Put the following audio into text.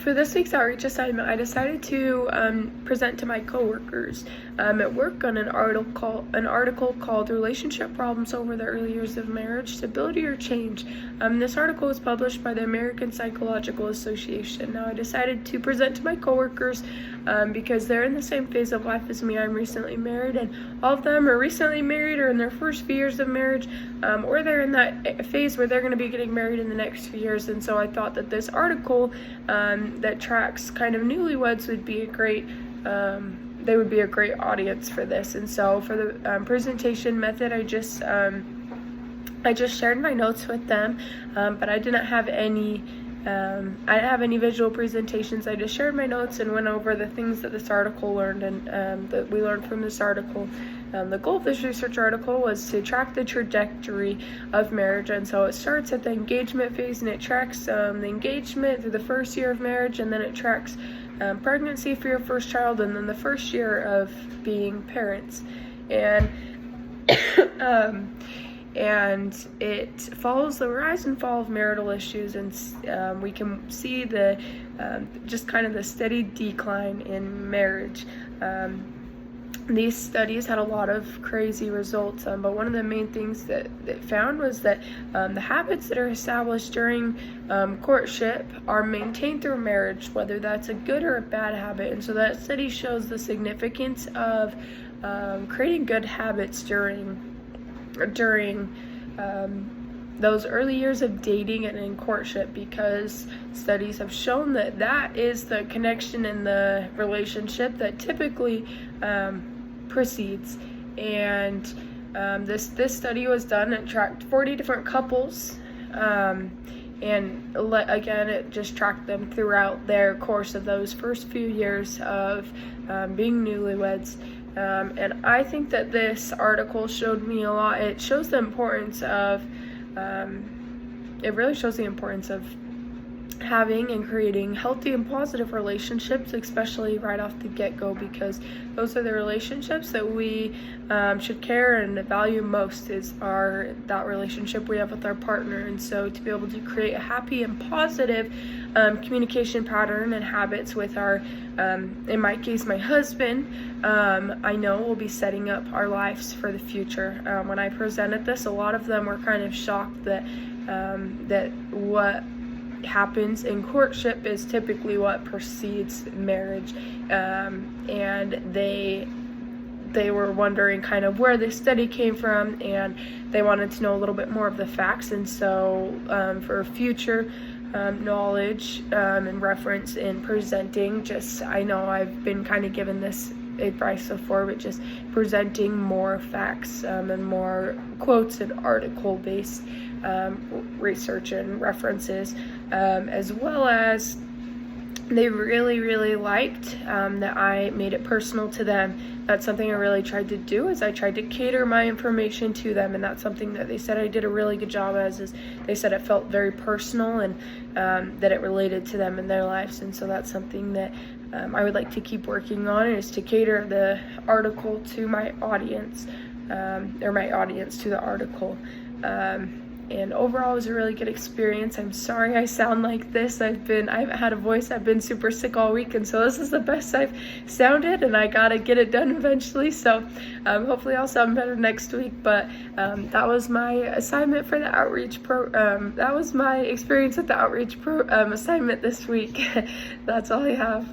For this week's outreach assignment, I decided to present to my coworkers at work on an article called "Relationship Problems Over the Early Years of Marriage: Stability or Change." This article was published by the American Psychological Association. Now, I decided to present to my coworkers because they're in the same phase of life as me. I'm recently married, and all of them are recently married or in their first few years of marriage, or they're in that phase where they're going to be getting married in the next few years. And so I thought that this article that tracks kind of newlyweds would be a great they would be a great audience for this. And so for the presentation method, I just shared my notes with them, but I didn't have any visual presentations. I just shared my notes and went over the things that this article learned and that we learned from this article. The goal of this research article was to track the trajectory of marriage, and so it starts at the engagement phase and it tracks the engagement through the first year of marriage, and then it tracks pregnancy for your first child, and then the first year of being parents. And and it follows the rise and fall of marital issues, and we can see the just kind of the steady decline in marriage. These studies had a lot of crazy results, but one of the main things that it found was that the habits that are established during courtship are maintained through marriage, whether that's a good or a bad habit. And so that study shows the significance of creating good habits during those early years of dating and in courtship, because studies have shown that that is the connection in the relationship that typically proceeds. And this study was done and tracked 40 different couples, and again, it just tracked them throughout their course of those first few years of being newlyweds. And I think that this article showed me a lot. It shows the importance of, it really shows the importance of having and creating healthy and positive relationships, especially right off the get-go, because those are the relationships that we should care and value most, is that relationship we have with our partner. And so to be able to create a happy and positive communication pattern and habits with our, in my case, my husband, I know we'll be setting up our lives for the future. When I presented this, a lot of them were kind of shocked that what happens in courtship is typically what precedes marriage, and they were wondering kind of where this study came from, and they wanted to know a little bit more of the facts. And so for future knowledge and reference in presenting, I know I've been kind of given this advice before, but just presenting more facts and more quotes and article-based research and references, as well as they really liked that I made it personal to them. That's something I really tried to do, is I tried to cater my information to them, and that's something that they said I did a really good job as, is they said it felt very personal and that it related to them in their lives. And so that's something that I would like to keep working on, is to cater the article to my audience, or my audience to the article. And overall, it was a really good experience. I'm sorry I sound like this. I haven't had a voice. I've been super sick all week, and so this is the best I've sounded, and I gotta get it done eventually. So hopefully I'll sound better next week. But that was my assignment for the outreach that was my experience with the outreach assignment this week. That's all I have.